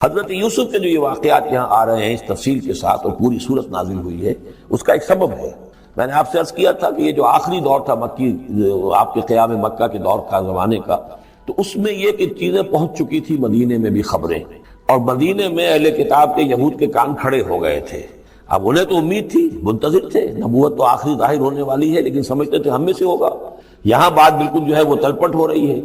حضرت یوسف کے جو یہ واقعات یہاں آ رہے ہیں اس تفصیل کے ساتھ اور پوری صورت نازل ہوئی ہے، اس کا ایک سبب ہے۔ میں نے آپ سے عرض کیا تھا کہ یہ جو آخری دور تھا مکی، آپ کے قیام مکہ کے دور کا، زمانے کا، تو اس میں یہ کہ چیزیں پہنچ چکی تھی مدینے میں بھی خبریں، اور مدینے میں اہل کتاب کے یہود کے کان کھڑے ہو گئے تھے۔ اب انہیں تو امید تھی، منتظر تھے، نبوت تو آخری ظاہر ہونے والی ہے، لیکن سمجھتے تھے ہم میں سے ہوگا۔ یہاں بات بالکل جو ہے وہ تلپٹ ہو رہی ہے،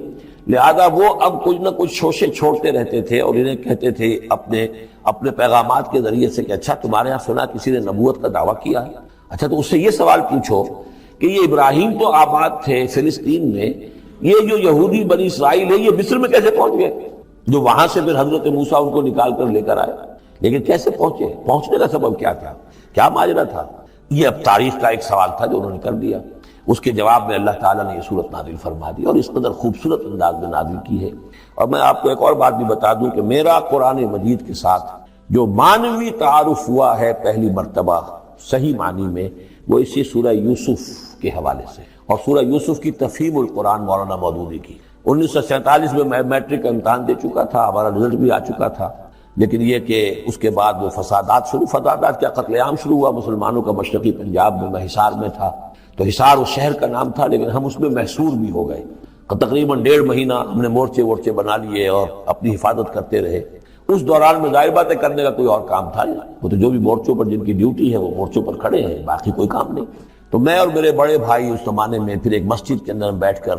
لہذا وہ اب کچھ نہ کچھ شوشے چھوڑتے رہتے تھے اور انہیں کہتے تھے اپنے پیغامات کے ذریعے سے کہ اچھا تمہارے یہاں سنا کسی نے نبوت کا دعویٰ کیا ہے، اچھا تو اس سے یہ سوال پوچھو کہ یہ ابراہیم تو آباد تھے فلسطین میں، یہ جو یہودی بنی اسرائیل ہے یہ مصر میں کیسے پہنچ گئے؟ جو وہاں سے پھر حضرت موسیٰ ان کو نکال کر لے کر آئے، لیکن کیسے پہنچے؟ پہنچنے کا سبب کیا تھا؟ کیا ماجرا تھا؟ یہ اب تاریخ کا ایک سوال تھا جو انہوں نے کر دیا۔ اس کے جواب میں اللہ تعالیٰ نے یہ صورت نازل فرما دی اور اس قدر خوبصورت انداز میں نازل کی ہے۔ اور میں آپ کو ایک اور بات بھی بتا دوں کہ میرا قرآن مجید کے ساتھ جو معنوی تعارف ہوا ہے پہلی مرتبہ صحیح معنی میں، وہ اسی سورہ یوسف کے حوالے سے، اور سورہ یوسف کی تفہیم القرآن مولانا مودودی کی۔ 1947 میں میں میٹرک کا امتحان دے چکا تھا، ہمارا رزلٹ بھی آ چکا تھا، لیکن یہ کہ اس کے بعد وہ فسادات کیا قتل عام شروع ہوا مسلمانوں کا مشرقی پنجاب میں۔ میں حصار میں تھا، تو حصار اس شہر کا نام تھا، لیکن ہم اس میں محصور بھی ہو گئے۔ تقریباً 1.5 مہینہ ہم نے مورچے بنا لیے اور اپنی حفاظت کرتے رہے۔ اس دوران میں ظاہر باتیں کرنے کا کوئی اور کام تھا نہیں، وہ تو جو بھی مورچوں پر جن کی ڈیوٹی ہے وہ مورچوں پر کھڑے ہیں، باقی کوئی کام نہیں۔ تو میں اور میرے بڑے بھائی اس زمانے میں پھر ایک مسجد کے اندر بیٹھ کر،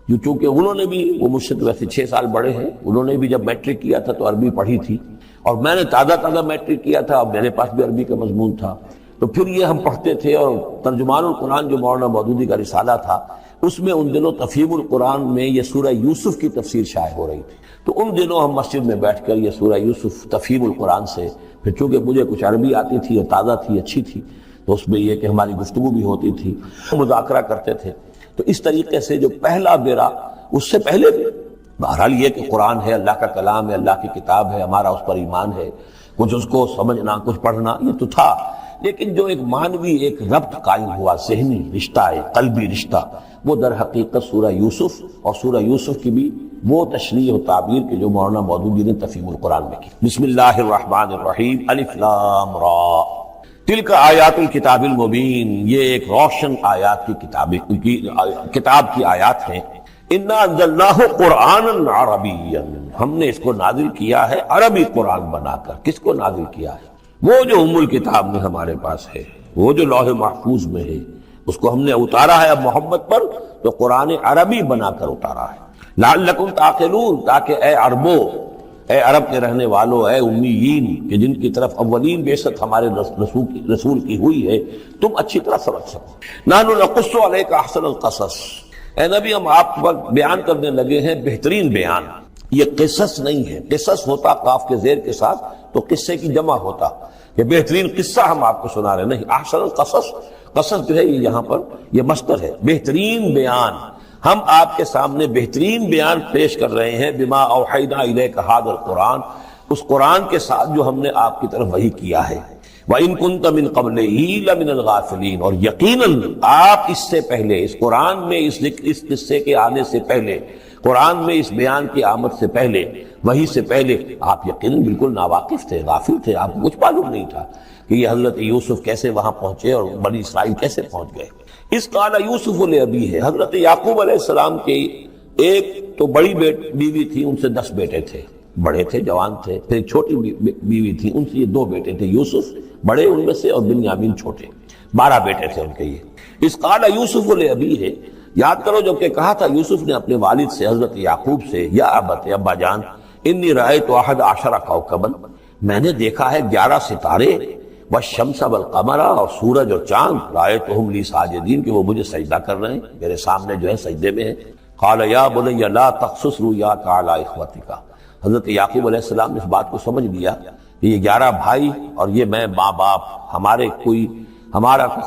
چونکہ انہوں نے بھی، وہ مجھ سے تو ویسے 6 سال بڑے ہیں، انہوں نے بھی جب میٹرک کیا تھا تو عربی پڑھی تھی، اور میں نے تازہ میٹرک کیا تھا، اور میرے پاس بھی عربی کا مضمون تھا، تو پھر یہ ہم پڑھتے تھے۔ اور ترجمان القرآن جو مولانا مودودی کا رسالہ تھا، اس میں ان دنوں تفہیم القرآن میں یہ سورہ یوسف کی تفسیر شائع ہو رہی تھی، تو ان دنوں ہم مسجد میں بیٹھ کر یہ سورہ یوسف تفہیم القرآن سے، پھر چونکہ مجھے کچھ عربی آتی تھی اور تازہ تھی، اچھی تھی، تو اس میں یہ کہ ہماری گفتگو بھی ہوتی تھی، مذاکرہ کرتے تھے۔ تو اس طریقے سے جو پہلا بیرا، اس سے پہلے بھی بہرحال یہ کہ قرآن ہے، اللہ کا کلام ہے، اللہ کی کتاب ہے، ہمارا اس پر ایمان ہے، کچھ اس کو سمجھنا، کچھ پڑھنا، یہ تو تھا، لیکن جو ایک معنوی ایک ربط قائم ہوا، ذہنی رشتہ، ایک قلبی رشتہ، وہ در حقیقت سورہ یوسف، اور سورہ یوسف کی بھی وہ تشریح و تعبیر کے جو مولانا مودودی نے تفہیم القرآن میں کی۔ بسم اللہ الرحمن الرحیم، الف لام را، تلک آیات الکتاب المبین، یہ ایک روشن آیات کی کتاب کی آیات ہیں۔ انا انزلناہ قرآنا عربیا، ہم نے اس کو نازل کیا ہے عربی قرآن بنا کر۔ کس کو نازل کیا ہے؟ وہ جو ام الکتاب میں ہمارے پاس ہے، وہ جو لوح محفوظ میں ہے، اس کو ہم نے اتارا ہے اب محمد پر، تو قرآن عربی بنا کر اتارا ہے۔ لعلکم تعقلون، تاکہ اے عربو، اے عرب کے رہنے والوں، اے امیین کہ جن کی طرف اولین بعثت ہمارے رسول کی ہوئی ہے، تم اچھی طرح سمجھ سکو۔ نحن نقص علیک احسن القصص، اے نبی ہم آپ پر بیان کرنے لگے ہیں بہترین بیان۔ یہ قصص نہیں ہے، قصص ہوتا قاف کے زیر کے ساتھ تو قصے کی جمع ہوتا، یہ بہترین قصہ ہم آپ کو سنا رہے نہیں، احسن القصص، قصص جو ہے یہ یہاں پر یہ مصدر ہے، بہترین بیان، ہم آپ کے سامنے بہترین بیان پیش کر رہے ہیں، بما اوحینا الیک ھذا القرآن، اس قرآن کے ساتھ جو ہم نے آپ کی طرف وحی کیا ہے۔ وَإِن كُنتَ مِن قَبْلِهِ لَمِنَ الْغَافِلِينَ، اور یقیناً آپ اس سے پہلے، اس قرآن میں اس قصے کے آنے سے پہلے، قرآن میں اس بیان کی آمد سے پہلے، وحی سے پہلے آپ یقیناً بالکل ناواقف تھے، غافل تھے، آپ کو کچھ معلوم نہیں تھا کہ یہ حضرت یوسف کیسے وہاں پہنچے اور بنی اسرائیل کیسے پہنچ گئے۔ اس قال یوسف لابیہ ہے، حضرت یعقوب علیہ السلام کی ایک تو بڑی بیوی تھی، ان سے 10 بیٹے تھے، بڑے تھے، جوان تھے، پھر ایک چھوٹی بیوی تھی، ان سے یہ 2 بیٹے تھے، یوسف بڑے ان میں سے اور بنیامین چھوٹے، 12 بیٹے تھے ان کے یہ۔ اس قال یوسف لابیہ ہے، یاد کرو جب کہ کہا تھا یوسف نے اپنے والد سے، حضرت یعقوب سے، یا ابت، ابا جان، انی رأیت 11 کوكبا، میں نے دیکھا ہے 11 ستارے، والشمس والقمر، اور سورج اور چاند، رأیتهم لی ساجدین، کہ وہ مجھے سجدہ کر رہے ہیں، میرے سامنے جو ہے سجدے میں ہیں۔ قال یا بنی لا تقصص رؤیاک علی اخوتک، حضرت یعقوب علیہ السلام نے اس بات کو سمجھ لیا کہ یہ 11 بھائی اور یہ میں ماں باپ، ہمارا کوئی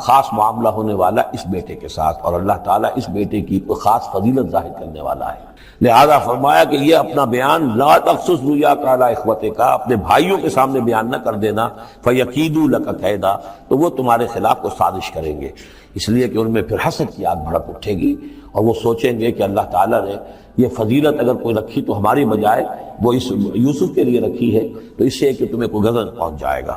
خاص معاملہ ہونے والا اس بیٹے کے ساتھ، اور اللہ تعالیٰ اس بیٹے کی کوئی خاص فضیلت ظاہر کرنے والا ہے، لہذا فرمایا کہ یہ اپنا بیان لا تقصص رؤیاک علی اخوتک، اپنے بھائیوں کے سامنے بیان نہ کر دینا، فیکیدوا لک کیدا، تو وہ تمہارے خلاف کو سازش کریں گے۔ اس لیے کہ ان میں پھر حسد کی آگ بھڑک اٹھے گی اور وہ سوچیں گے کہ اللہ تعالیٰ نے یہ فضیلت اگر کوئی رکھی تو ہماری بجائے وہ اس یوسف کے لیے رکھی ہے، تو اس سے کہ تمہیں کوئی غضب پہنچ جائے گا۔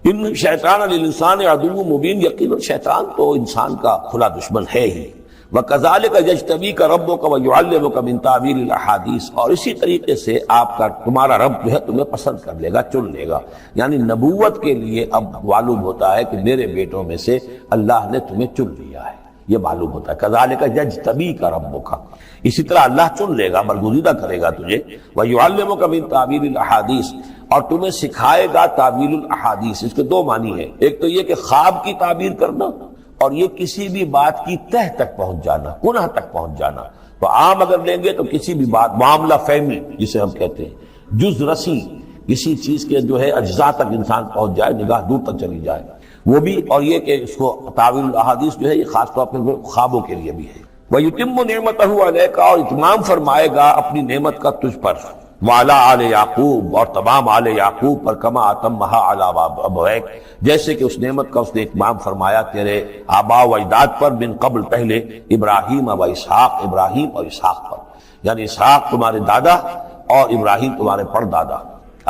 ان شیطان للانسان عدو مبین، یقیناً شیطان تو انسان کا کھلا دشمن ہے ہی۔ وَكَذَلِكَ يَجْتَبِيكَ رَبُّكَ وَيُعَلِّمُكَ مِن تَأْوِيلِ الْأَحَادِيثِ، اور اسی طریقے سے تمہارا رب جو ہے تمہیں پسند کر لے گا، چن لے گا، یعنی نبوت کے لیے اب معلوم ہوتا ہے کہ میرے بیٹوں میں سے اللہ نے تمہیں چن لیا ہے، یہ معلوم ہوتا ہے۔ كَذَلِكَ يَجْتَبِيكَ رَبُّكَ، اسی طرح اللہ چن لے گا، برگزیدہ کرے گا تجھے۔ وَيُعَلِّمُكَ مِن تَأْوِيلِ الْأَحَادِيثِ، اور تمہیں سکھائے گا تعویل الاحادیث۔ اس کے دو معنی ہیں، ایک تو یہ کہ خواب کی تعبیر کرنا، اور یہ کسی بھی بات کی تہ تک پہنچ جانا، کنہ تک پہنچ جانا۔ تو عام اگر لیں گے تو کسی بھی بات، معاملہ فہمی جسے ہم کہتے ہیں، جز رسی، کسی چیز کے جو ہے اجزاء تک انسان پہنچ جائے، نگاہ دور تک چلی جائے، وہ بھی۔ اور یہ کہ اس کو تعویل الاحادیث جو ہے یہ خاص طور پر خوابوں کے لیے بھی ہے۔ وَيُتِمُّ نِعْمَتَهُ عَلَيْكَ، اور اتمام فرمائے گا اپنی نعمت کا تجھ پر، وعلی آل یعقوب، اور تمام آل یعقوب پر، کما اتمھا علی ابویک، جیسے کہ اس نعمت کا اس نے اتمام فرمایا تیرے آباء و اجداد پر، من قبل پہلے، ابراہیم و اسحاق، ابراہیم اور اسحاق پر، یعنی اسحاق تمہارے دادا اور ابراہیم تمہارے پردادا۔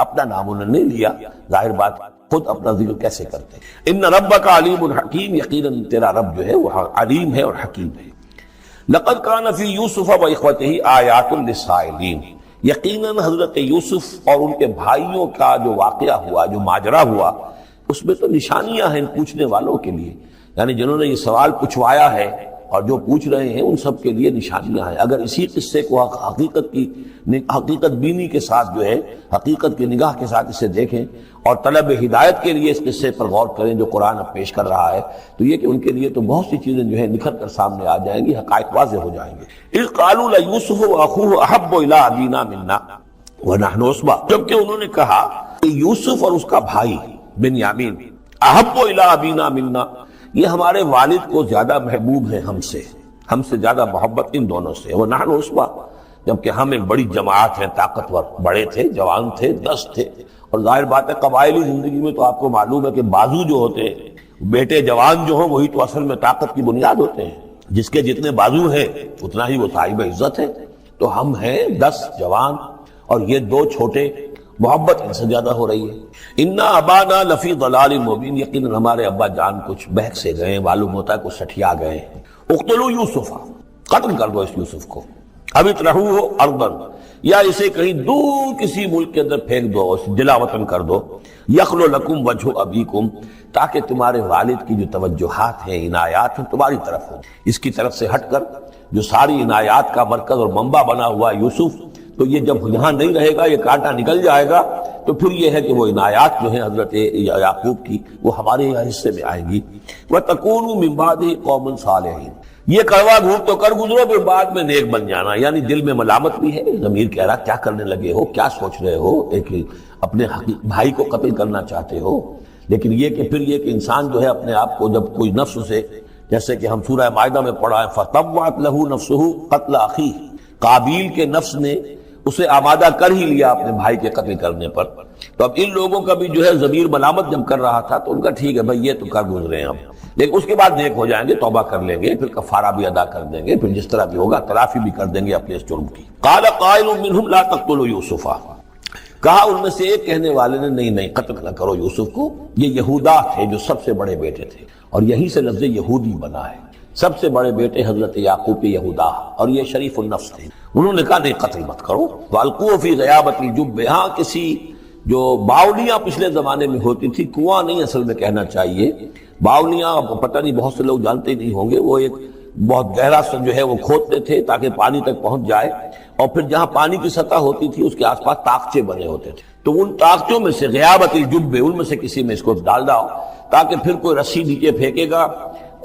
اپنا نام انہوں نے لیا، ظاہر بات خود اپنا ذکر کیسے کرتے ہیں۔ ان ربک علیم حکیم، یقیناً تیرا رب جو ہے وہ علیم ہے اور حکیم ہے۔ لقد کان فی یوسف و اخوتہ آیات للسائلین، یقیناً حضرت یوسف اور ان کے بھائیوں کا جو واقعہ ہوا، جو ماجرا ہوا، اس میں تو نشانیاں ہیں ان پوچھنے والوں کے لیے، یعنی جنہوں نے یہ سوال پوچھوایا ہے اور جو پوچھ رہے ہیں ان سب کے لیے نشانیاں ہیں۔ اگر اسی قصے کو حقیقت بینی کے ساتھ جو ہے، حقیقت کی نگاہ کے ساتھ اسے دیکھیں اور طلب ہدایت کے لیے اس قصے پر غور کریں جو قرآن اب پیش کر رہا ہے، تو یہ کہ ان کے لیے تو بہت سی چیزیں جو ہے نکھر کر سامنے آ جائیں گی، حقائق واضح ہو جائیں گے۔ اذ قالوا لیوسف واخوہ احب الی ابینا منا ونحن عصبہ، جبکہ انہوں نے کہا کہ یوسف اور اس کا بھائی بنیامین احب الی ابینا منا، یہ ہمارے والد کو زیادہ محبوب ہیں ہم سے زیادہ محبت ان دونوں سے، ونحن عصبہ، جبکہ ہم ایک بڑی جماعت ہیں، طاقتور، بڑے تھے، جوان تھے، 10 تھے۔ اور ظاہر بات ہے قبائلی زندگی میں تو آپ کو معلوم ہے کہ بازو جو ہوتے ہیں، بیٹے جوان جو ہوں وہی تو اصل میں طاقت کی بنیاد ہوتے ہیں، جس کے جتنے بازو ہیں اتنا ہی وہ صاحب عزت ہے۔ تو ہم ہیں 10 جوان اور یہ 2 چھوٹے، محبت ان سے زیادہ ہو رہی ہے۔ انا ابانا لفی ضلال مبین، یقیناً ہمارے ابا جان کچھ بہک سے گئے، معلوم ہوتا ہے کچھ سٹھیا گئے ہیں۔ اقتلوا یوسف، قتل کر دو اس یوسف کو، اب اطرحوہ ارضا، یا اسے کہیں دور کسی ملک کے اندر پھینک دو، اسے جلا وطن کر دو، یخلو لکم وجہ ابیکم، تاکہ تمہارے والد کی جو توجہات ہیں، عنایات ہیں تمہاری طرف ہوں۔ اس کی طرف سے ہٹ کر جو ساری عنایات کا مرکز اور منبع بنا ہوا یوسف، تو یہ جب یہاں نہیں رہے گا، یہ کانٹا نکل جائے گا، تو پھر یہ ہے کہ وہ عنایات جو ہیں حضرت یعقوب کی وہ ہمارے حصے میں آئیں گی۔ وَتَكُونُوا مِن بَعْدِهِ قَوْمًا صَالِحِينَ، یہ کڑوا گھوٹ تو کر گزرو پھر بعد میں نیک بن جانا، یعنی دل میں ملامت بھی ہے، ضمیر کہہ رہا کیا کرنے لگے ہو، کیا سوچ رہے ہو، ایک اپنے بھائی کو قتل کرنا چاہتے ہو۔ لیکن یہ کہ پھر یہ کہ انسان جو ہے اپنے آپ کو جب کوئی نفس سے، جیسے کہ ہم سورہ مائدہ میں پڑھا ہے فَطَوَّعَتْ لَهُ نَفْسُهُ قَتْلَ أَخِيهِ، قابیل کے نفس نے اسے آمادہ کر ہی لیا اپنے بھائی کے قتل کرنے پر۔ تو اب ان لوگوں کا بھی جو ہے ضمیر ملامت جب کر رہا تھا تو ان کا ٹھیک ہے بھائی یہ تو کر گزرے ہیں ہم، لیکن اس کے بعد نیک ہو جائیں گے، توبہ کر لیں گے، پھر کفارہ بھی ادا کر دیں گے، پھر جس طرح بھی ہوگا تلافی بھی کر دیں گے اپنے اس جرم کی۔ قال قائل منهم لا تقتلوا یوسف، کہا ان میں سے ایک کہنے والے نے نہیں قتل نہ کرو یوسف کو، یہ یہودا تھے جو سب سے بڑے بیٹے تھے، اور یہی سے لفظ یہودی بنا ہے، سب سے بڑے بیٹے حضرت یعقوب کے یہودا، اور یہ شریف النفس تھے۔ انہوں نے کہا نہیں قتل مت کرو۔ وَالْقُوهُ فِي غَيَابَةِ الْجُبِّ، ہاں کسی جو باولیاں پچھلے زمانے میں ہوتی تھی، کنواں نہیں اصل میں کہنا چاہیے، باولیاں پتہ نہیں بہت سے لوگ جانتے نہیں ہوں گے، وہ ایک بہت گہرا سا جو ہے وہ کھودتے تھے تاکہ پانی تک پہنچ جائے، اور پھر جہاں پانی کی سطح ہوتی تھی اس کے آس پاس طاقچے بنے ہوتے تھے، تو ان طاقچوں میں سے غیابت الجب، ان میں سے کسی میں اس کو ڈال داؤ تاکہ پھر کوئی رسی نیچے پھینکے گا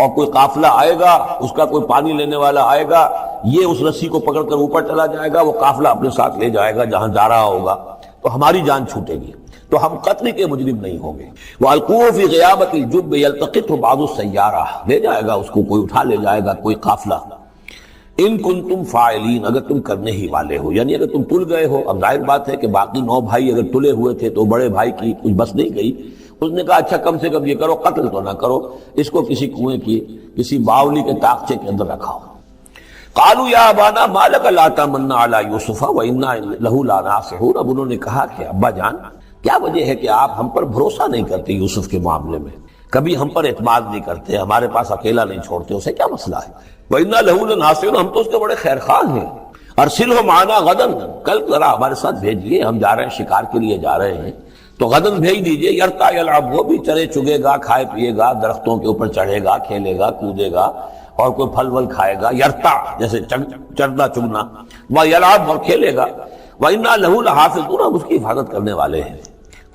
اور کوئی قافلہ آئے گا، اس کا کوئی پانی لینے والا آئے گا، یہ اس رسی کو پکڑ کر اوپر چلا جائے گا، وہ قافلہ اپنے ساتھ لے جائے گا جہاں جا رہا ہوگا، تو ہماری جان چھوٹے گی، تو ہم قتل کے مجرم نہیں ہوں گے۔ وَالْقُوهُ فِي غِيَابَةِ الْجُبِّ يَلْتَقِطْهُ بَعْضُ السَّيَّارَةِ، لے جائے گا اس کو کوئی، اٹھا لے جائے گا کوئی قافلہ۔ ان کنتم فاعلین، اگر تم کرنے ہی والے ہو، یعنی اگر تم تل گئے ہو۔ اب ظاہر بات ہے کہ باقی 9 بھائی اگر تلے ہوئے تھے تو بڑے بھائی کی کچھ بس نہیں گئی، اس نے کہا اچھا کم سے کم یہ کرو، قتل تو نہ کرو، اس کو کسی کنویں کی کسی باولی کے طاقچے کے اندر رکھاؤ۔ قالوا یا ابانا ما لک لا تمنا علی یوسف وانا لہ لناصحون، اب انہوں نے کہا کہ ابا جان کیا وجہ ہے کہ آپ ہم پر بھروسہ نہیں کرتے یوسف کے معاملے میں، کبھی ہم پر اعتماد نہیں کرتے، ہمارے پاس اکیلا نہیں چھوڑتے، اسے کیا مسئلہ ہے؟ وَإِنَّا لَهُ لَنَاصِحُونَ، ہم تو اس کے بڑے خیر خواہ ہیں۔ أَرْسِلْهُ مَعَنَا غَدًا، کل ذرا ہمارے ساتھ بھیجیے، ہم جا رہے ہیں شکار کے لیے جا رہے ہیں، تو غدن بھیج دیجیے۔ یرتع یلعب، وہ بھی چرے چگے گا، کھائے پیے گا، درختوں کے اوپر چڑھے گا، کھیلے گا، کودے گا، اور کوئی پھل ول کھائے گا، یرتع جیسے چرنا چگنا، ویلعب اور کھیلے گا، وَإِنَّا لَهُ لَحَافِظُونَ، ہم اس کی حفاظت کرنے والے ہیں۔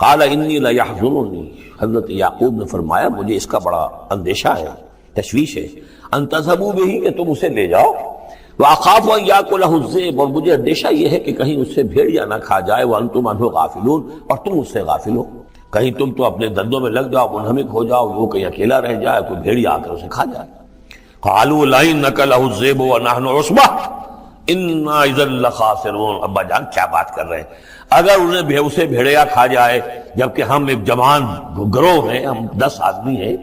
قال انی لیحزننی، حضرت یعقوب نے فرمایا مجھے اس کا بڑا اندیشہ ہے، تشویش ہے، ان تذهبوا به، کہ تم اسے لے جاؤ، واخاف ان یاکلہ الذئب، اور مجھے اندیشہ یہ ہے کہ کہیں اس سے بھیڑیا نہ کھا جائے، وانتم عنہ غافلون، اور تم اس سے غافل ہو، کہیں تم تو اپنے دندوں میں لگ جاؤ، منہمک ہو جاؤ، وہ کہیں اکیلا رہ جائے، کوئی بھیڑیا آ کر اسے کھا جائے۔ قالوا لئن نکلہ الذئب ونحن عصبہ انا اذا لخاسرون، ابا جان کیا بات کر رہے ہیں، اگر انہیں اسے بھیڑیا کھا جائے جبکہ ہم ایک جوان گروہ ہیں، ہم 10 آدمی ہیں،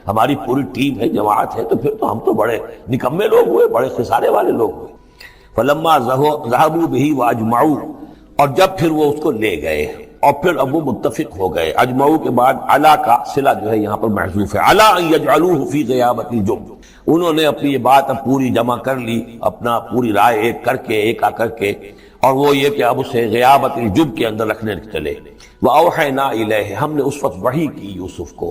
ہماری پوری ٹیم ہے، جماعت ہے، تو پھر تو ہم تو بڑے نکمے لوگ ہوئے، بڑے خسارے والے لوگ ہوئے۔ فلما ذهبوا به واجمعوا، اور جب پھر وہ اس کو لے گئے اور پھر اب وہ متفق ہو گئے، اجمعوا کے بعد علا کا صلہ جو ہے یہاں پر محذوف ہے، علا ان یجعلوه فی غیابۃ الجب، انہوں نے اپنی یہ بات اب پوری جمع کر لی، اپنا پوری رائے ایک کر کے، ایک آ کر کے، اور وہ یہ کہ اب اسے غیابۃ الجب کے اندر رکھنے چلے۔ وَأَوْحَيْنَا إِلَيْهِ، ہم نے اس وقت وحی کی یوسف کو،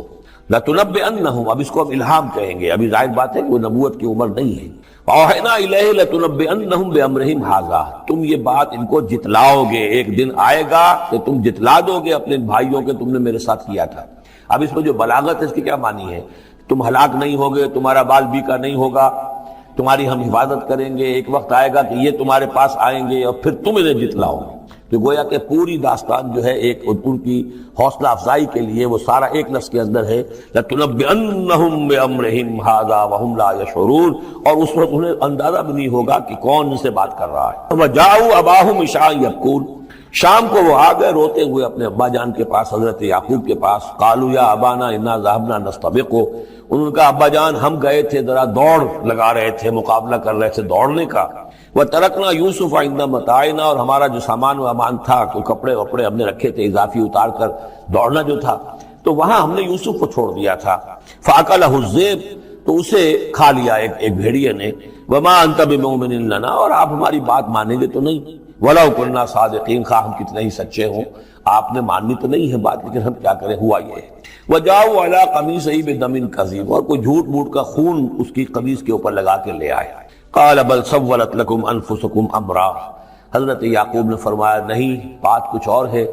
لَتُنَبِّئَنَّهُمْ، اب اس کو ہم الہام کہیں گے، ابھی ظاہر بات ہے کہ وہ نبوت کی عمر نہیں ہے۔ وَأَوْحَيْنَا إِلَيْهِ لَتُنَبِّئَنَّهُمْ بِأَمْرِهِمْ هَٰذَا، تم یہ بات ان کو جتلاؤ گے، ایک دن آئے گا کہ تم جتلا دو گے اپنے بھائیوں کے تم نے میرے ساتھ کیا تھا۔ اب اس میں جو بلاغت ہے اس کی کیا معنی ہے؟ تم ہلاک نہیں ہوگے، تمہارا بال بیکا نہیں ہوگا، تمہاری ہم حفاظت کریں گے، ایک وقت آئے گا کہ یہ تمہارے پاس آئیں گے اور پھر تم انہیں جتلاؤ گے۔ تو گویا کہ پوری داستان جو ہے ایک ان کی حوصلہ افزائی کے لیے وہ سارا ایک لفظ کے اندر ہے، لَتُنَبِّئَنَّهُمْ بِأَمْرِهِمْ هَٰذَا وَهُمْ لَا يَشْعُرُونَ، اور اس وقت انہیں اندازہ بھی نہیں ہوگا کہ کون ان سے بات کر رہا ہے۔ وَجَاءُوا أَبَاهُمْ عِشَاءً يَبْكُونَ، شام کو وہ آ گئے روتے ہوئے اپنے ابا جان کے پاس، حضرت یعقوب کے پاس۔ قالوا یا ابانا انا ذهبنا نستبق، انہوں نے کہا ابا جان ہم گئے تھے ذرا دوڑ لگا رہے تھے، مقابلہ کر رہے تھے دوڑنے کا۔ وترکنا یوسف عند متاعنا، اور ہمارا جو سامان و امان تھا، تو کپڑے وپڑے ہم نے رکھے تھے اضافی اتار کر، دوڑنا جو تھا تو وہاں ہم نے یوسف کو چھوڑ دیا تھا۔ فاکلہ الذئب، تو اسے کھا لیا ایک بھیڑیے نے۔ وما انت بمؤمن لنا، اور آپ ہماری بات مانیں گے تو نہیں۔ ولو كنا صادقین، خواہ ہم کتنے ہی سچے ہوں، آپ نے ماننی تو نہیں ہے بات، لیکن ہم کیا کریں، ہوا یہ ہے۔ وجاؤ علی قمیصہ بدم کذیب، اور کوئی جھوٹ موٹ کا خون اس کی قمیص کے اوپر لگا کے لے آئے۔ قال بل سولت لکم انفسکم امرا، حضرت یعقوب نے فرمایا نہیں، بات کچھ اور ہے،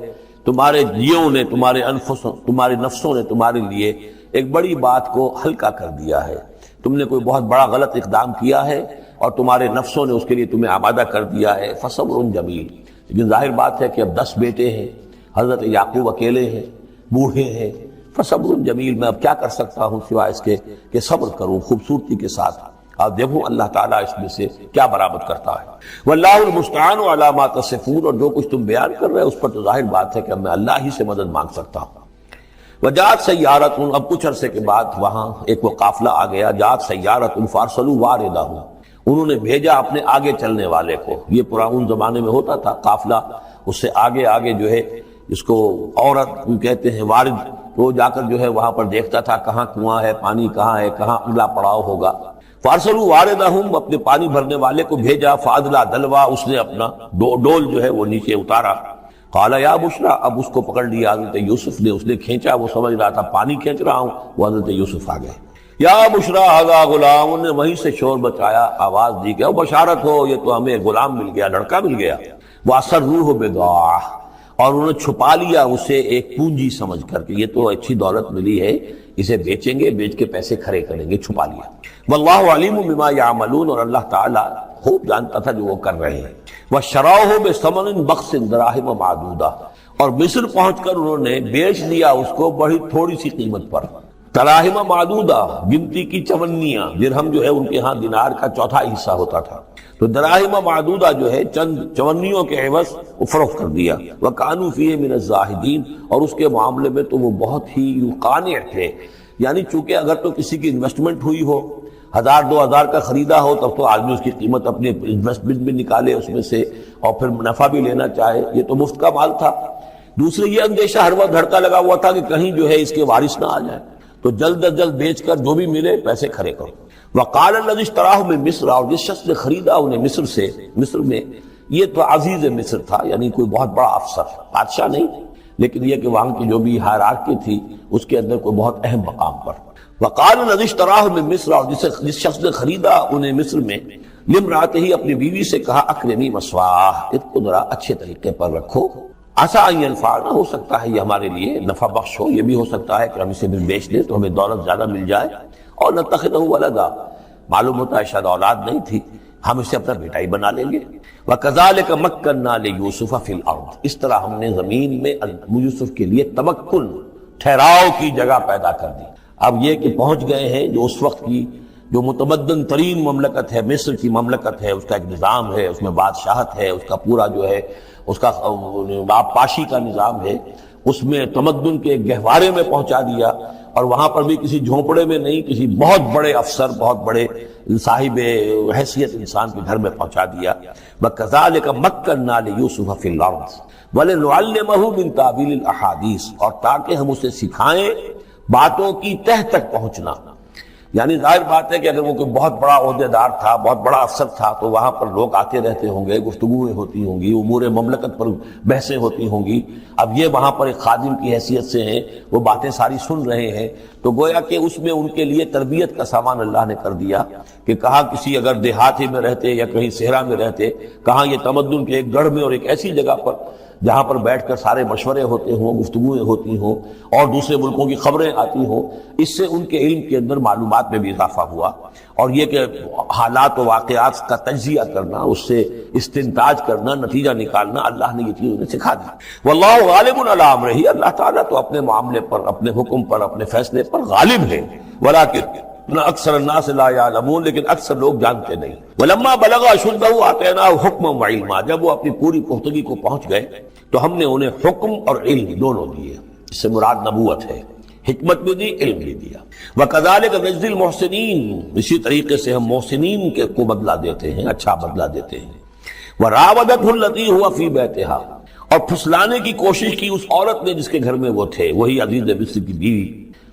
تمہارے جیوں نے، تمہارے نفسوں نے تمہارے لیے ایک بڑی بات کو ہلکا کر دیا ہے، تم نے کوئی بہت بڑا غلط اقدام کیا ہے اور تمہارے نفسوں نے اس کے لیے تمہیں آمادہ کر دیا ہے۔ فصبر جمیل، لیکن ظاہر بات ہے کہ اب 10 بیٹے ہیں، حضرت یعقوب اکیلے ہیں، بوڑھے ہیں، فصبر جمیل، میں اب کیا کر سکتا ہوں سوائے اس کے کہ صبر کروں خوبصورتی کے ساتھ، اور دیکھوں اللہ تعالیٰ اس میں سے کیا برآمد کرتا ہے۔ واللہ المستعان علی ما تصفون، اور جو کچھ تم بیان کر رہے ہو اس پر تو ظاہر بات ہے کہ اب میں اللہ ہی سے مدد مانگ سکتا ہوں۔ وجاءت سیارۃ، اب کچھ عرصے کے بعد وہاں ایک وہ قافلہ آ گیا، جاءت سیارۃ فارسلوا واردہم، انہوں نے بھیجا اپنے آگے چلنے والے کو۔ یہ پرانے زمانے میں ہوتا تھا قافلہ، اس سے آگے آگے جو ہے اس کو عورت کہتے ہیں وارد، تو وہ جا کر جو ہے وہاں پر دیکھتا تھا کہاں کنواں ہے، پانی کہاں ہے، کہاں اگلا پڑاؤ ہوگا۔ فارسلوا واردہم، اپنے پانی بھرنے والے کو بھیجا، فادلا دلوا، اس نے اپنا ڈول جو ہے وہ نیچے اتارا۔ قال یا بشرا، اب اس کو پکڑ لیا حضرت یوسف نے، اس نے کھینچا، وہ سمجھ رہا تھا پانی کھینچ رہا ہوں، وہ حضرت یوسف آ گئے۔ یا بشرا ھذا غلام، انہوں نے وہیں سے شور بچایا، آواز دی کہ بشارت ہو، یہ تو ہمیں غلام مل گیا، لڑکا مل گیا۔ واسروہ بضاعہ، اور انہوں نے چھپا لیا اسے ایک پونجی سمجھ کر کہ یہ تو اچھی دولت ملی ہے، اسے بیچیں گے، بیچ کے پیسے کھڑے کریں گے، چھپا لیا۔ واللہ علیم بما یعملون، اور اللہ تعالیٰ خوب جانتا تھا جو وہ کر رہے ہیں۔ وشراؤہ بثمن بخس دراہم معدودہ، اور مصر پہنچ کر انہوں نے بیچ دیا اس کو بڑی تھوڑی سی قیمت پر، دراہم معدودہ، گنتی کی چونیاں، درہم جو ہے ان کے ہاں دینار کا چوتھائی حصہ ہوتا تھا، تو دراہم معدودہ جو ہے چند چونیوں کے عوض وہ فروخت کر دیا. وَكَانُوا فِيهِ مِنَ الزَّاهِدِينَ، اور اس کے معاملے میں تو وہ بہت ہی قانع تھے. یعنی چونکہ اگر تو کسی کی انویسٹمنٹ ہوئی ہو، 1000-2000 کا خریدا ہو، تب تو آدمی اس کی قیمت اپنے انویسٹمنٹ بھی نکالے اس میں سے اور پھر منافع بھی لینا چاہے. یہ تو مفت کا مال تھا. دوسرے یہ اندیشہ ہر وقت دھڑکا لگا ہوا تھا کہ کہیں جو ہے اس کے وارث نہ آ جائے، تو جلد از جلد بیچ کر جو بھی ملے پیسے کھڑے کرو. وقال الذی اشتراہ من مصر، اور جس شخص نے خریدا انہیں مصر سے، مصر میں یہ تو عزیز مصر تھا، یعنی کوئی بہت بڑا افسر، بادشاہ نہیں، لیکن یہ کہ وہاں کی جو بھی ہائرارکی تھی اس کے اندر کوئی بہت اہم مقام پر. وقال الذی اشتراہ من مصر، اور جس شخص نے خریدا انہیں مصر میں، لامرأتہ، اپنی بیوی سے کہا اکرمی مثواہ، اس کو ذرا اچھے طریقے پر رکھو، عسیٰ ان ینفعنا، ہو سکتا ہے یہ ہمارے لیے نفع بخش ہو، یہ بھی ہو سکتا ہے کہ ہم اسے بھی بیچ دیں تو ہمیں دولت زیادہ مل جائے. اور نتخذہ ولدا، معلوم ہوتا ہے شاید اولاد نہیں تھی، ہم اسے اپنا بیٹا ہی بنا لیں گے. وَكَذَلِكَ مَكَّنَّا لِيُوسُفَ فِي الْأَرْضِ، اس طرح ہم نے زمین میں یوسف کے لیے تمکن، ٹھہراؤ کی جگہ پیدا کر دی. اب یہ کہ پہنچ گئے ہیں جو اس وقت کی جو متمدن ترین مملکت ہے، مصر کی مملکت ہے، اس کا ایک نظام ہے، اس میں بادشاہت ہے، اس کا پورا جو ہے اس کا آبپاشی کا نظام ہے، اس میں تمدن کے گہوارے میں پہنچا دیا. اور وہاں پر بھی کسی جھونپڑے میں نہیں، کسی بہت بڑے افسر، بہت بڑے صاحب حیثیت انسان کے گھر میں پہنچا دیا. وَكَذَلِكَ مَكَّنَّا لِيُوسُفَ فِي الْأَرْضِ وَلِنُعَلِّمَهُ مِن تَأْوِيلِ الْأَحَادِيثِ، اور تاکہ ہم اسے سکھائیں باتوں کی تہ تک پہنچنا. یعنی ظاہر بات ہے کہ اگر وہ کوئی بہت بڑا عہدے دار تھا، بہت بڑا افسر تھا، تو وہاں پر لوگ آتے رہتے ہوں گے، گفتگویں ہوتی ہوں گی، امور مملکت پر بحثیں ہوتی ہوں گی. اب یہ وہاں پر ایک خادم کی حیثیت سے ہیں، وہ باتیں ساری سن رہے ہیں، تو گویا کہ اس میں ان کے لیے تربیت کا سامان اللہ نے کر دیا کہ کہاں کسی اگر دیہاتی میں رہتے یا کہیں صحرا میں رہتے، کہاں یہ تمدن کے ایک گڑھ میں اور ایک ایسی جگہ پر جہاں پر بیٹھ کر سارے مشورے ہوتے ہوں، گفتگویں ہوتی ہوں اور دوسرے ملکوں کی خبریں آتی ہوں. اس سے ان کے علم کے اندر معلومات میں بھی اضافہ ہوا. اور یہ کہ حالات و واقعات کا تجزیہ کرنا، اس سے استنتاج کرنا، نتیجہ نکالنا، اللہ نے یہ چیز انہیں سکھا دی. واللہ غالب علی امرہ، اللہ تعالیٰ تو اپنے معاملے پر، اپنے حکم پر، اپنے فیصلے پر غالب ہے. ولکن اکثر الناس لا یعلمون، لیکن اکثر لوگ جانتے نہیں. ولما بلغ اشدہ آتیناہ حکما وعلما، جب وہ اپنی پوری پختگی کو پہنچ گئے تو ہم نے انہیں حکم اور علم دونوں دیے. اس سے مراد نبوت ہے، حکمت بھی دی، علم بھی دیا. وَكَذَلِكَ نَجْزِي الْمُحْسِنِينَ، اسی طریقے سے ہم محسنین کو بدلہ دیتے ہیں، اچھا بدلہ دیتے ہیں. وَرَاوَدَتْهُ الَّتِي هُوَ فِي بَيْتِهَا، اور پھسلانے کی کوشش کی اس عورت نے جس کے گھر میں وہ تھے، وہی عزیز مصر کی بیوی،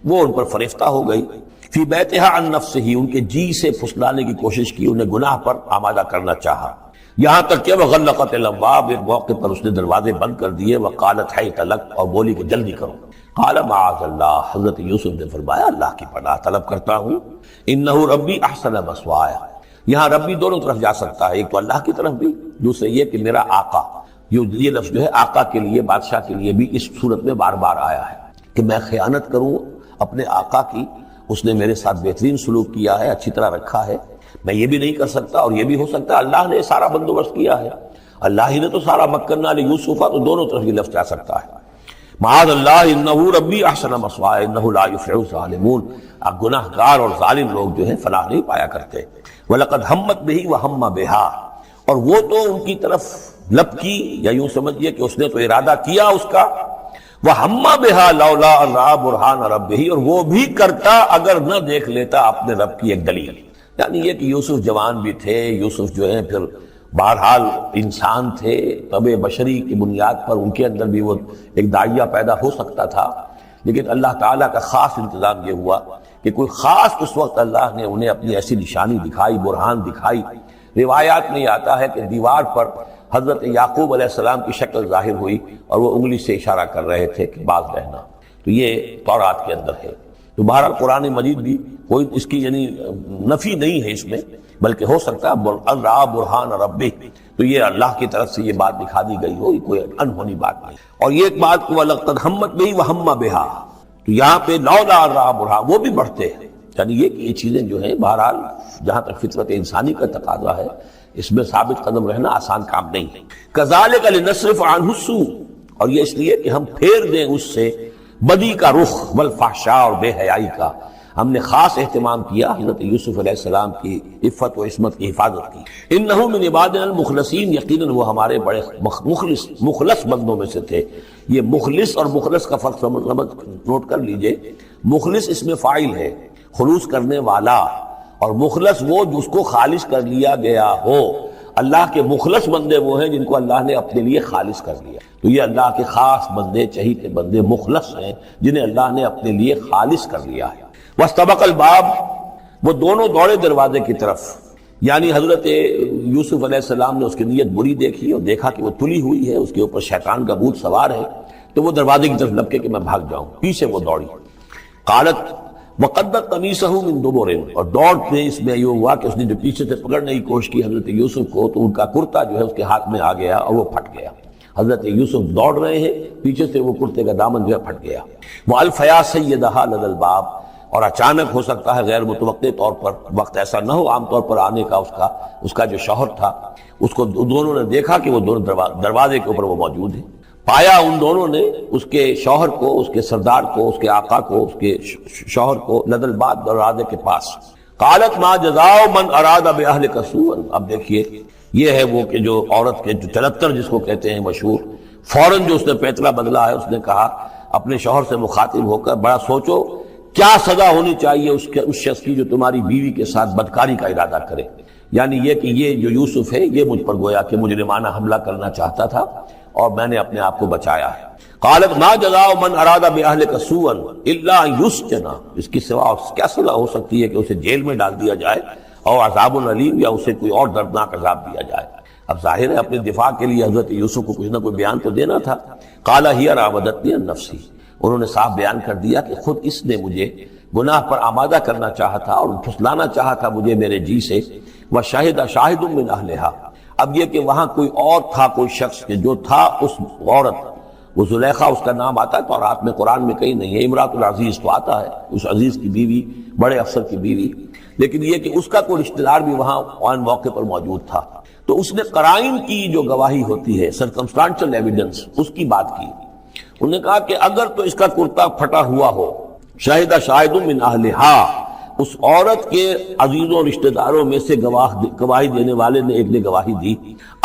وہ ان پر فریفتہ ہو گئی. فی بیتہا عن نفسہ، ان کے جی سے پھسلانے کی کوشش کی، انہیں گناہ پر آمادہ کرنا چاہا، یہاں تک کہ وغلقت الابواب، ایک موقع پر اس نے دروازے بند کر دیے. وقالت حیت لک، اور بولی کہ جلدی کرو. قال معاذ اللہ، حضرت یوسف نے فرمایا اللہ کی پناہ طلب کرتا ہوں. انہ ربی احسن مثوایا، یہاں ربی دونوں طرف جا سکتا ہے، ایک تو اللہ کی طرف بھی، دوسرے یہ کہ میرا آقا. یہ لفظ جو ہے آقا کے لیے، بادشاہ کے لیے بھی اس صورت میں بار بار آیا ہے کہ میں خیانت کروں اپنے آقا کی، اس نے میرے ساتھ بہترین سلوک کیا ہے، اچھی طرح رکھا ہے، میں یہ بھی نہیں کر سکتا. اور یہ بھی ہو سکتا ہے اللہ نے سارا بندوبست کیا ہے، اللہ ہی نے تو سارا مکننا لیوسف، تو دونوں طرف یہ لفظ جا سکتا ہے. معاذ اللہ انہ ربی احسن مثوایا انہ لا یفلح الظالمون، اب گناہ گار اور ظالم لوگ جو ہیں فلاح نہیں پایا کرتے. وَلَقَدْ هَمَّتْ بِهِ وَهَمَّ بِهَا، اور وہ تو ان کی طرف لپکی، یا یوں سمجھیے کہ اس نے تو ارادہ کیا اس کا. وَهَمَّ بِهَا لَوْلَا أَن رَأَىٰ بُرْهَانَ رَبِّهِ، اور وہ بھی کرتا اگر نہ دیکھ لیتا اپنے رب کی ایک دلیل. یعنی یہ کہ یوسف جوان بھی تھے، یوسف جو ہے پھر بہرحال انسان تھے، طبع بشری کی بنیاد پر ان کے اندر بھی وہ ایک داعیہ پیدا ہو سکتا تھا. لیکن اللہ تعالیٰ کا خاص انتظام یہ ہوا کہ کوئی خاص اس وقت اللہ نے انہیں اپنی ایسی نشانی دکھائی، برہان دکھائی. روایات میں آتا ہے کہ دیوار پر حضرت یعقوب علیہ السلام کی شکل ظاہر ہوئی اور وہ انگلی سے اشارہ کر رہے تھے کہ باز رہنا. تو یہ تورات کے اندر ہے. تو بہرحال قرآن مجید بھی کوئی اس کی یعنی نفی نہیں ہے اس میں، بلکہ ہو سکتا ہے رَأَىٰ بُرْهَانَ رَبِّهِ، تو یہ اللہ کی طرف سے یہ بات دکھا دی گئی ہو، کوئی انہونی بات نہیں. اور یہ ایک بات کہ وَلَقَدْ هَمَّتْ بِهِ وَهَمَّ بِهَا، تو یہاں پہ لَوْلَا أَن رَأَىٰ بُرْهَانَ، وہ بھی بڑھتے ہیں. یعنی یہ کہ یہ چیزیں جو ہیں بہرحال جہاں تک فطرت انسانی کا تقاضا ہے، اس میں ثابت قدم رہنا آسان کام نہیں ہے. كَذَلِكَ لِنَصْرِفَ عَنْهُ السُّوءَ، اور یہ اس لیے کہ ہم پھیر دیں اس سے بدی کا رخ، والفحشاء، اور بے حیائی کا. ہم نے خاص اہتمام کیا حضرت یوسف علیہ السلام کی عفت و عصمت کی حفاظت کی۔ انہ من عبادنا المخلصین، یقیناً وہ ہمارے بڑے مخلص بندوں میں سے تھے۔ یہ مخلص اور مخلص کا فرق نوٹ کر لیجئے۔ مخلص اس میں فاعل ہے، خلوص کرنے والا، اور مخلص وہ جس کو خالص کر لیا گیا ہو۔ اللہ کے مخلص بندے وہ ہیں جن کو اللہ نے اپنے لیے خالص کر لیا، تو یہ اللہ کے خاص بندے، چہیتے بندے مخلص ہیں جنہیں اللہ نے اپنے لیے خالص کر لیا ہے۔ واستبق الباب، وہ دونوں دوڑے دروازے کی طرف، یعنی حضرت یوسف علیہ السلام نے اس کی نیت بری دیکھی اور دیکھا کہ وہ تلی ہوئی ہے، اس کے اوپر شیطان کا بھوت سوار ہے، تو وہ دروازے کی طرف لپکے کہ میں بھاگ جاؤں، پیچھے وہ دوڑی۔ قالت وقدت قمیصہ من دبر، اور دوڑتے اس میں یہ ہوا کہ اس نے جو پیچھے سے پکڑنے کی کوشش کی حضرت یوسف کو، تو ان کا کرتا جو ہے اس کے ہاتھ میں آ گیا اور وہ پھٹ گیا۔ حضرت یوسف دوڑ رہے ہیں، پیچھے سے وہ کرتے کا دامن جو ہے پھٹ گیا۔ وَأَلْفَيَا سَيِّدَهَا لَدَى الْبَابِ، اور اچانک ہو سکتا ہے غیر متوقع طور پر، وقت ایسا نہ ہو عام طور پر آنے کا، اس کا جو شوہر تھا، اس کو دونوں نے دیکھا کہ وہ دونوں دروازے کے اوپر وہ موجود ہیں۔ پایا ان دونوں نے اس کے شوہر کو، اس کے سردار کو، اس کے آقا کو، اس کے شوہر کو لدى الباب، دروازے کے پاس۔ قالت ما جزاء من اراد باهلك سوءا، اب دیکھیے یہ ہے وہ کہ جو عورت کے جو چلتر جس کو کہتے ہیں مشہور، فوراً جو اس نے پیتلا بدلا ہے، اس نے کہا اپنے شوہر سے مخاطب ہو کر، بڑا سوچو کیا سزا ہونی چاہیے اس شخص کی جو تمہاری بیوی کے ساتھ بدکاری کا ارادہ کرے، یعنی یہ کہ یہ جو یوسف ہے یہ مجھ پر گویا کہ مجرمانہ حملہ کرنا چاہتا تھا اور میں نے اپنے آپ کو بچایا ہے۔ قالت ما جزاء من اراد باهلك سوءا الا ان يسجن، اس کی سوا کیا سزا ہو سکتی ہے کہ اسے جیل میں ڈال دیا جائے، اور عذاب علیم، یا اسے کوئی اور دردناک عذاب دیا جائے۔ اب ظاہر ہے اپنے دفاع کے لیے حضرت یوسف کو کچھ نہ کوئی بیان تو دینا تھا۔ قال هي راودتني عن نفسي، انہوں نے صاف بیان کر دیا کہ خود اس نے مجھے گناہ پر آمادہ کرنا چاہا تھا اور پھسلانا چاہا تھا مجھے میرے جی سے۔ وشهد شاهد من اهلها، اب یہ کہ وہاں کوئی اور تھا، کوئی شخص کہ جو تھا اس عورت، وہ زلیخا اس کا نام آتا ہے تورات میں، قرآن میں کہیں نہیں ہے، امراۃ العزیز تو آتا ہے، اس عزیز کی بیوی، بڑے افسر کی بیوی، لیکن یہ کہ اس کا کوئی رشتہ دار بھی وہاں آن موقع پر موجود تھا، تو اس نے قرائن کی جو گواہی ہوتی ہے، سرکمسٹانشل ایویڈنس، اس کی بات کی۔ انہوں نے کہا کہ اگر تو اس کا کرتا پھٹا ہوا ہو، شاہد شاہد من اہلہا، اس عورت کے عزیزوں رشتہ داروں میں سے گواہی دینے والے نے ایک نے گواہی دی،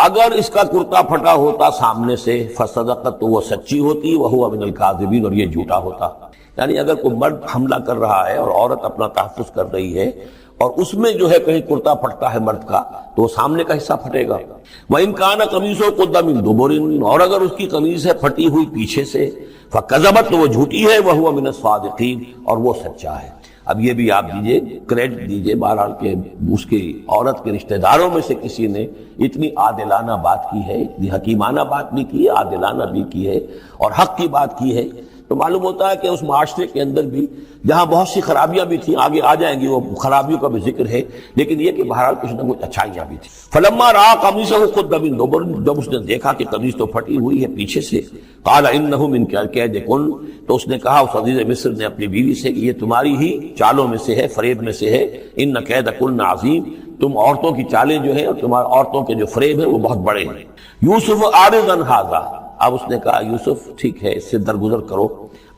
اگر اس کا کرتا پھٹا ہوتا سامنے سے، فصدقت، تو وہ سچی ہوتی، وہو من الکاذبین، اور یہ جھوٹا ہوتا۔ یعنی اگر کوئی مرد حملہ کر رہا ہے اور عورت اپنا تحفظ کر رہی ہے اور اس میں جو ہے کہیں کرتا پھٹتا ہے مرد کا، تو وہ سامنے کا حصہ پھٹے گا۔ وَإِنْ كَانَ قَمِيصُهُ قُدَّ مِن دُبُرٍ، اور اگر اس کی قمیص ہے پھٹی ہوئی پیچھے سے، فَكَذَبَتْ، تو وہ جھوٹی ہے، وَهُوَ مِنَ الصَّادِقِينَ، اور وہ سچا ہے۔ اب یہ بھی آپ دیجئے، کریڈٹ دیجئے بہرحال کہ اس کی عورت کے رشتہ داروں میں سے کسی نے اتنی عادلانہ بات کی ہے، اتنی حکیمانہ بات بھی کی ہے، عادلانہ بھی کی ہے اور حق کی بات کی ہے، تو معلوم ہوتا ہے کہ اس معاشرے کے اندر بھی جہاں بہت سی خرابیاں بھی تھیں، آگے آ جائیں گی وہ خرابیوں کا بھی ذکر ہے، لیکن یہ کہ بہرحال کچھ نہ کچھ اچھائیاں بھی تھیں۔ فلما رأى قمیصه قد من دبر، جب اس نے دیکھا کہ قمیص تو پھٹی ہوئی ہے پیچھے سے، قال انه من کید کن، تو اس نے کہا اس عزیز مصر نے اپنی بیوی سے کہ یہ تمہاری ہی چالوں میں سے ہے، فریب میں سے ہے، ان کید کن عظیم، تم عورتوں کی چالیں جو ہیں اور تمہاری عورتوں کے جو فریب ہیں وہ بہت بڑے ہیں۔ یوسف اعرض عن ھذا، اب اس نے کہا یوسف ٹھیک ہے اس سے درگزر کرو،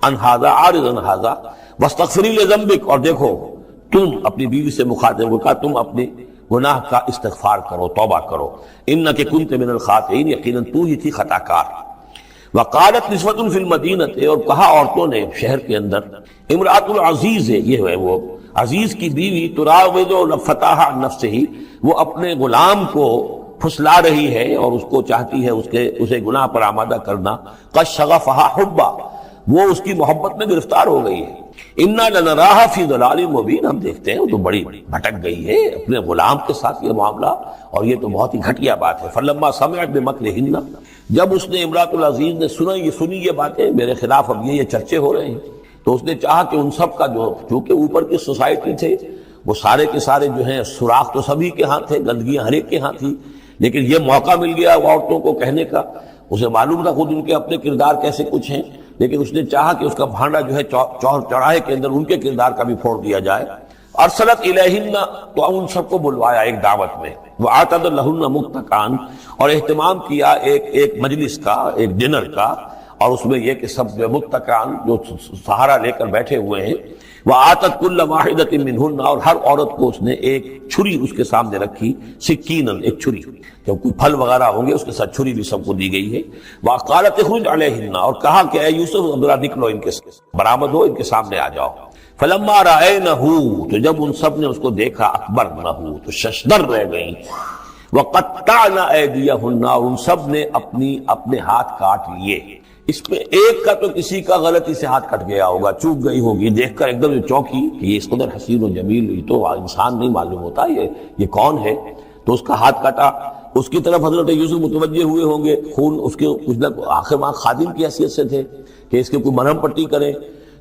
عن ھذا، اعرض عن ھذا واستغفری لذنبک، اور دیکھو تم اپنی بیوی سے مخاطب ہو کہا تم اپنے گناہ کا استغفار کرو، توبہ کرو، انک کنت من الخاطئین، یقیناً تو ہی تھی خطا کار۔ وقالت نسوۃ فی المدینہ، اور کہا عورتوں نے شہر کے اندر، امرأۃ العزیز ہے، یہ ہے وہ عزیز کی بیوی، تراود فتاح عن نفسہ، وہ اپنے غلام کو پھسلا رہی ہے اور اس کو چاہتی ہے اسے گناہ پر آمادہ کرنا، قد شغفہا حبا، وہ اس کی محبت میں گرفتار ہو گئی ہے، انا لنراہا فی ضلال مبین، ہم دیکھتے ہیں وہ تو بڑی بھٹک گئی ہے اپنے غلام کے ساتھ یہ معاملہ، اور یہ تو بہت ہی گھٹیا بات ہے۔ فلما سمعت بمکرہن، جب اس نے امرأۃ العزیز نے سنی یہ باتیں میرے خلاف، اب یہ چرچے ہو رہے ہیں، تو اس نے چاہا کہ ان سب کا جو چونکہ اوپر کی سوسائٹی تھے وہ سارے کے سارے جو ہیں سوراخ تو سبھی کے ہاں تھے، گندگیاں ہر ایک کے ہاں تھی، لیکن یہ موقع مل گیا عورتوں کو کہنے کا، اسے معلوم تھا خود ان کے اپنے کردار کیسے کچھ ہیں، لیکن اس نے چاہا کہ اس کا بھانڈا جو ہے چوراہے کے اندر ان کے کردار کا بھی پھوڑ دیا جائے۔ ارسلت الیہن، تو ان سب کو بلوایا ایک دعوت میں، وآتت لہن متکئان، اور اہتمام کیا ایک مجلس کا، ایک ڈنر کا، اور اس میں یہ کہ سب متکئان جو سہارا لے کر بیٹھے ہوئے ہیں، وآتت کل واحدۃ منہن، اور ہر عورت کو اس نے ایک چھری اس کے سامنے رکھی، سکینن، ایک چھری، جب کوئی پھل وغیرہ ہوں گے اس کے ساتھ چھری بھی سب کو دی گئی ہے۔ وقالت اخرج علیہن، اور کہا کہ اے یوسف ذرا نکلو ان کے برآمد ہو، ان کے سامنے آ جاؤ۔ فلما رأینہ، تو جب ان سب نے اس کو دیکھا، اکبرنہ، تو ششدر رہ گئیں، وقطعن ایدیہن، اور ان سب نے اپنے ہاتھ کاٹ لیے۔ اس میں ایک کا تو کسی کا غلطی سے ہاتھ کٹ گیا ہوگا، چوک گئی ہوگی، دیکھ کر ایک دم چونکی کہ یہ اس قدر حسین و جمیل، یہ تو انسان نہیں معلوم ہوتا، یہ کون ہے، تو اس کا ہاتھ کٹا۔ اس کی طرف حضرت یوسف متوجہ ہوئے ہوں گے، خون اس کے کچھ نہ آخر میں خادم کی حیثیت سے تھے کہ اس کے کوئی مرہم پٹی کریں،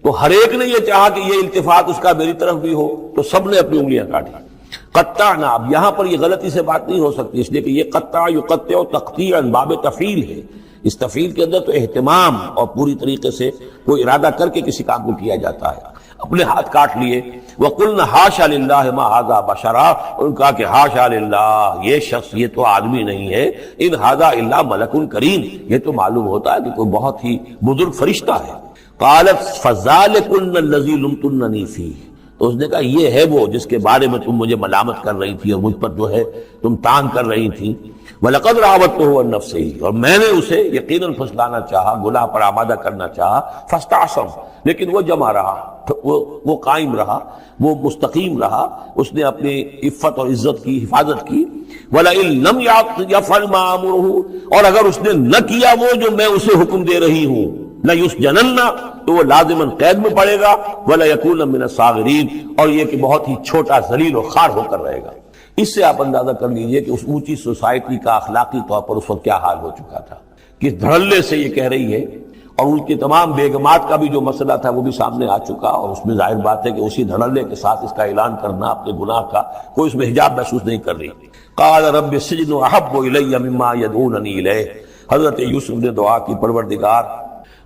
تو ہر ایک نے یہ چاہا کہ یہ التفات اس کا میری طرف بھی ہو، تو سب نے اپنی انگلیاں کاٹی۔ قطعنا، اب یہاں پر یہ غلطی سے بات نہیں ہو سکتی، اس لیے کہ یہ قطع یقطع تقطیعا باب تفعیل ہے، اس تفعیل کے اندر تو اہتمام اور پوری طریقے سے کوئی ارادہ کر کے کسی کام کو کیا جاتا ہے۔ اپنے ہاتھ کاٹ لیے۔ وَقُلْنَا حَاشَا لِلَّهِ مَا هَذَا بَشَرًا، ان کہا کہ حاشا للہ، یہ شخص، یہ تو آدمی نہیں ہے، ان هَذَا إِلَّا مَلَكٌ کریم، یہ تو معلوم ہوتا ہے کہ کوئی بہت ہی بزرگ فرشتہ ہے۔ قالت فَذَلِكُنَّ الَّذِي لُمْتُنَّنِي فِيهِ، تو اس نے کہا یہ ہے وہ جس کے بارے میں تم مجھے ملامت کر رہی تھی اور مجھ پر جو ہے تم تان کر رہی تھی۔ وَلَقَدْ رَاوَدتُّهُ عَن نَفْسِهِ، اور میں نے اسے یقیناً پھسلانا چاہا، گناہ پر آمادہ کرنا چاہا، فَاسْتَعْصَمَ، لیکن وہ جمع رہا، وہ قائم رہا، وہ مستقیم رہا، اس نے اپنی عفت اور عزت کی حفاظت کی۔ وَلَئِن لَمْ يَفْعَلْ مَا آمُرُهُ، اور اگر اس نے نہ کیا وہ جو میں اسے حکم دے رہی ہوں، لَيُسْجَنَنَّ، تو وہ لازماً قید میں پڑے گا، وَلَيَكُونَ مِنَ الصَّاغِرِينَ، اور یہ کہ بہت ہی چھوٹا ذلیل و خوار ہو کر رہے گا۔ اس سے آپ اندازہ کر لیجئے کہ اس اونچی سوسائٹی کا اخلاقی طور پر اس وقت کیا حال ہو چکا تھا، کس دھڑلے سے یہ کہہ رہی ہے، اور ان کی تمام بیگمات کا بھی جو مسئلہ تھا وہ بھی سامنے آ چکا، اور اس میں ظاہر بات ہے کہ اسی دھڑلے کے ساتھ اس کا اعلان کرنا اپنے گناہ کا، کوئی اس میں حجاب محسوس نہیں کر رہی۔ قال رب السجن احب الی مما یدعوننی الیہ، حضرت یوسف نے دعا کی، پروردگار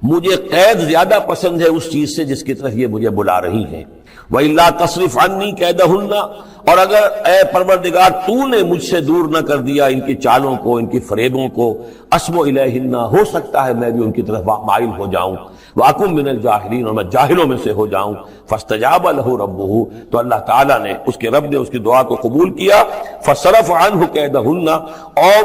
مجھے قید زیادہ پسند ہے اس چیز سے جس کی طرف یہ مجھے بلا رہی ہیں۔ وَإِلَّا تَصْرِفْ عَنِّي كَيْدَهُنَّ، اور اگر اے پروردگار تو نے مجھ سے دور نہ کر دیا ان کی چالوں کو، ان کی فریبوں کو، أَصْبُ إِلَيْهِنَّ، ہو سکتا ہے میں بھی ان کی طرف مائل ہو جاؤں، وَأَكُن مِّنَ الْجَاهِلِينَ، اور میں جاہلوں میں سے ہو جاؤں۔ فَاسْتَجَابَ لَهُ رَبُّهُ، تو اللہ تعالیٰ نے، اس کے رب نے اس کی دعا کو قبول کیا۔ فَصَرَفَ عَنْهُ كَيْدَهُنَّ، اور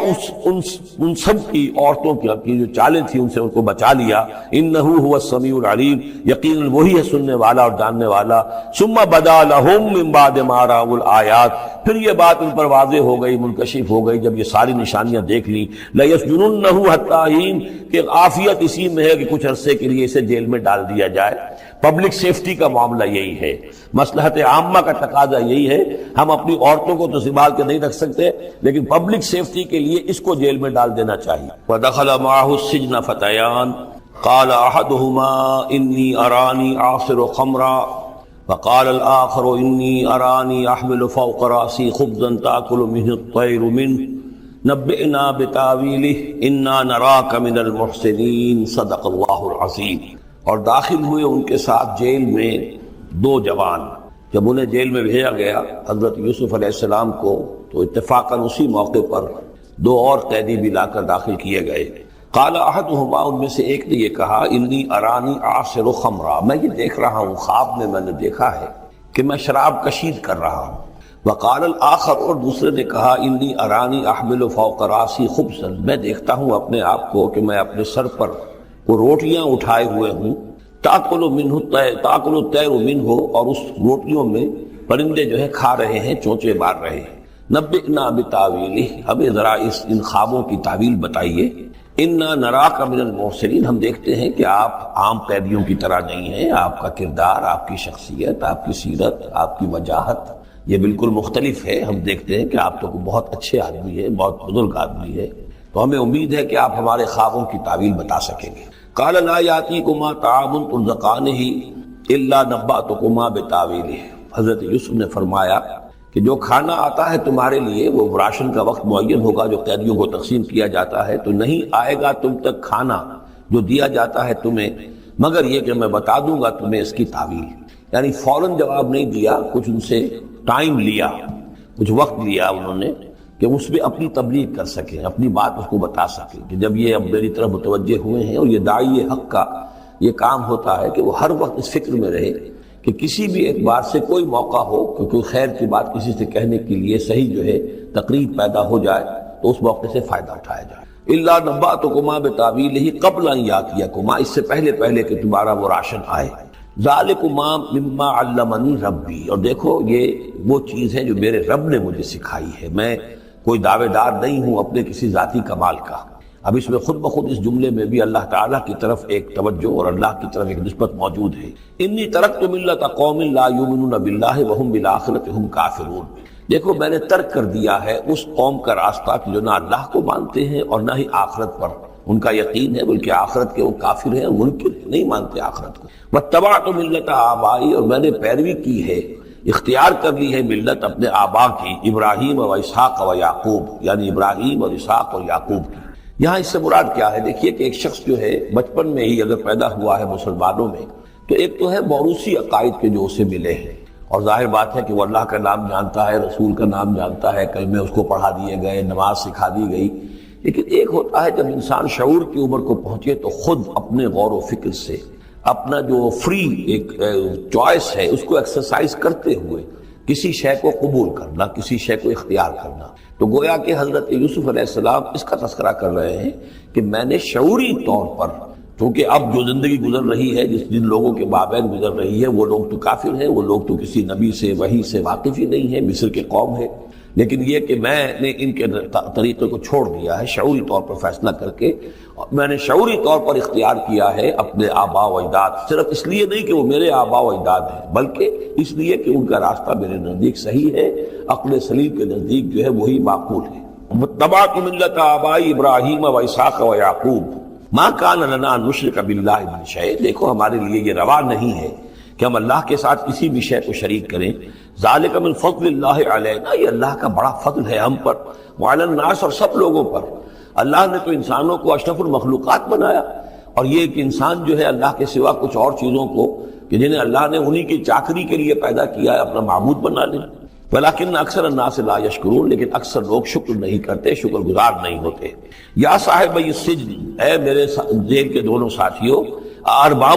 ان سب کی عورتوں کی جو چالیں تھیں ان سے ان کو بچا لیا۔ إِنَّهُ هُوَ السَّمِيعُ الْعَلِيمُ، یقیناً وہی ہے سننے والا اور جاننے والا۔ ثُمَّ بَدَا لَهُم مِّن بَعْدِ مَا رَأَوُا الْآيَاتِ، پھر یہ بات ان پر واضح ہو گئی، منکشف ہو گئی، جب یہ ساری نشانیاں دیکھ لی۔ لَيَسْجُنُنَّهُ حَتَّىٰ حِينٍ، کہ عافیت اسی میں ہے کہ کچھ عرصے کے لیے اسے جیل میں ڈال دیا جائے۔ پبلک سیفٹی کا معاملہ یہی ہے، مصلحت عامہ کا تقاضا یہی ہے۔ ہم اپنی عورتوں کو تو سنبھال کے نہیں رکھ سکتے، لیکن پبلک سیفٹی کے لیے اس کو جیل میں ڈال دینا چاہیے۔ وَدَخَلَ مَعَهُ السِّجْنَ فَتَيَانِ قَالَ أَحَدُهُمَا إِنِّي أَرَانِي أَعْصِرُ خَمْرًا وقال الآخر إني أراني أحمل فوق رأسي خبزا تأكل منه الطير منه نبئنا بتاويله إنا نراك من المحسنين صدق الله العظيم۔ اور داخل ہوئے ان کے ساتھ جیل میں دو جوان۔ جب انہیں جیل میں بھیجا گیا حضرت یوسف علیہ السلام کو، تو اتفاقاً اسی موقع پر دو اور قیدی بھی لا کر داخل کیے گئے۔ قال احدهما، ان میں سے ایک نے یہ کہا، انی ارانی اعصر خمرا، میں یہ دیکھ رہا ہوں، خواب میں نے دیکھا ہے کہ میں شراب کشید کر رہا ہوں۔ وقال الاخر، اور دوسرے نے کہا، انی ارانی احمل فوق راسی خبزا، میں دیکھتا ہوں اپنے آپ کو کہ میں اپنے سر پر وہ روٹیاں اٹھائے ہوئے ہوں، تاکل الطیر منہ، اور اس روٹیوں میں پرندے جو ہے کھا رہے ہیں، چونچے مار رہے ہیں۔ نبئنا بتاویلہ، ہمیں ذرا ان خوابوں کی تعویل بتائیے۔ انا نراک من المحسنین، ہم دیکھتے ہیں کہ آپ عام قیدیوں کی طرح نہیں ہیں، آپ کا کردار، آپ کی شخصیت، آپ کی سیرت، آپ کی وجاہت یہ بالکل مختلف ہے۔ ہم دیکھتے ہیں کہ آپ تو بہت اچھے آدمی ہیں، بہت بزرگ آدمی ہے، تو ہمیں امید ہے کہ آپ ہمارے خوابوں کی تعویل بتا سکیں گے۔ قال لا یاتیکما طعام ترزقانہ الا نبأتکما بتاویلہ، حضرت یوسف نے فرمایا کہ جو کھانا آتا ہے تمہارے لیے، وہ راشن کا وقت معین ہوگا جو قیدیوں کو تقسیم کیا جاتا ہے، تو نہیں آئے گا تم تک کھانا جو دیا جاتا ہے تمہیں، مگر یہ کہ میں بتا دوں گا تمہیں اس کی تعویل۔ یعنی فوراً جواب نہیں دیا، کچھ ان سے ٹائم لیا، کچھ وقت لیا انہوں نے کہ اس میں اپنی تبلیغ کر سکیں، اپنی بات اس کو بتا سکیں کہ جب یہ اب میری طرف متوجہ ہوئے ہیں، اور یہ داعی حق کا یہ کام ہوتا ہے کہ وہ ہر وقت اس فکر میں رہے کہ کسی بھی اعتبار سے کوئی موقع ہو کہ کوئی خیر کی بات کسی سے کہنے کے لیے صحیح جو ہے تقریب پیدا ہو جائے تو اس موقع سے فائدہ اٹھایا جائے۔ الا نبأتکما بتاویلہ قبل ان یاتیکما، اس سے پہلے کہ تمہارا وہ راشن آئے۔ ذالکما مما علمنی ربی، اور دیکھو یہ وہ چیز ہے جو میرے رب نے مجھے سکھائی ہے، میں کوئی دعوے دار نہیں ہوں اپنے کسی ذاتی کمال کا۔ اب اس میں خود بخود اس جملے میں بھی اللہ تعالیٰ کی طرف ایک توجہ اور اللہ کی طرف ایک نسبت موجود ہے۔ انی ترکت ملت قوم لا یؤمنون باللہ وہم بالآخرۃ ہم کافرون، دیکھو میں نے ترک کر دیا ہے اس قوم کا راستہ کہ جو نہ اللہ کو مانتے ہیں اور نہ ہی آخرت پر ان کا یقین ہے، بلکہ آخرت کے وہ کافر ہیں، منکر ہیں، نہیں مانتے آخرت کو۔ واتبعت ملت آبائی، اور میں نے پیروی کی ہے، اختیار کر لی ہے ملت اپنے آبا کی، ابراہیم و اسحاق و یعقوب، یعنی ابراہیم اور اسحاق اور یعقوب کی۔ یہاں اس سے مراد کیا ہے؟ دیکھیے کہ ایک شخص جو ہے بچپن میں ہی اگر پیدا ہوا ہے مسلمانوں میں، تو ایک تو ہے موروثی عقائد کے جو اسے ملے ہیں، اور ظاہر بات ہے کہ وہ اللہ کا نام جانتا ہے، رسول کا نام جانتا ہے، کلمے اس کو پڑھا دیے گئے، نماز سکھا دی گئی۔ لیکن ایک ہوتا ہے جب انسان شعور کی عمر کو پہنچے تو خود اپنے غور و فکر سے اپنا جو فری ایک چوائس ہے اس کو ایکسرسائز کرتے ہوئے کسی شے کو قبول کرنا، کسی شے کو اختیار کرنا۔ تو گویا کہ حضرت یوسف علیہ السلام اس کا تذکرہ کر رہے ہیں کہ میں نے شعوری طور پر، کیونکہ اب جو زندگی گزر رہی ہے، جن لوگوں کے مابین گزر رہی ہے، وہ لوگ تو کافر ہیں، وہ لوگ تو کسی نبی سے وحی سے واقف ہی نہیں ہیں، مصر کے قوم ہے، لیکن یہ کہ میں نے ان کے طریقے کو چھوڑ دیا ہے شعوری طور پر فیصلہ کر کے، میں نے شعوری طور پر اختیار کیا ہے اپنے آبا و اجداد، صرف اس لیے نہیں کہ وہ میرے آبا و اجداد ہیں، بلکہ اس لیے کہ ان کا راستہ میرے نزدیک صحیح ہے، عقل سلیم کے نزدیک جو ہے وہی معقول ہے۔ واتبعت ملت آبائی ابراہیم و اسحاق و یعقوب ما کان لنا ان نشرک باللہ من شیء، دیکھو ہمارے لیے یہ روا نہیں ہے کہ ہم اللہ کے ساتھ کسی بھی شے کو شریک کریں۔ ذالک من فضل اللہ علینا، یہ اللہ کا بڑا فضل ہے ہم پر، وعلی الناس، اور سب لوگوں پر۔ اللہ نے تو انسانوں کو اشرف المخلوقات بنایا، اور یہ کہ انسان جو ہے اللہ کے سوا کچھ اور چیزوں کو کہ جنہیں اللہ نے انہی کی چاکری کے لیے پیدا کیا ہے اپنا معبود بنا لے۔ ولیکن اکثر الناس لا یشکرون، لیکن اکثر لوگ شکر نہیں کرتے، شکر گزار نہیں ہوتے۔ یا صاحب السجن، اے میرے جیل کے دونوں ساتھیوں، ارباب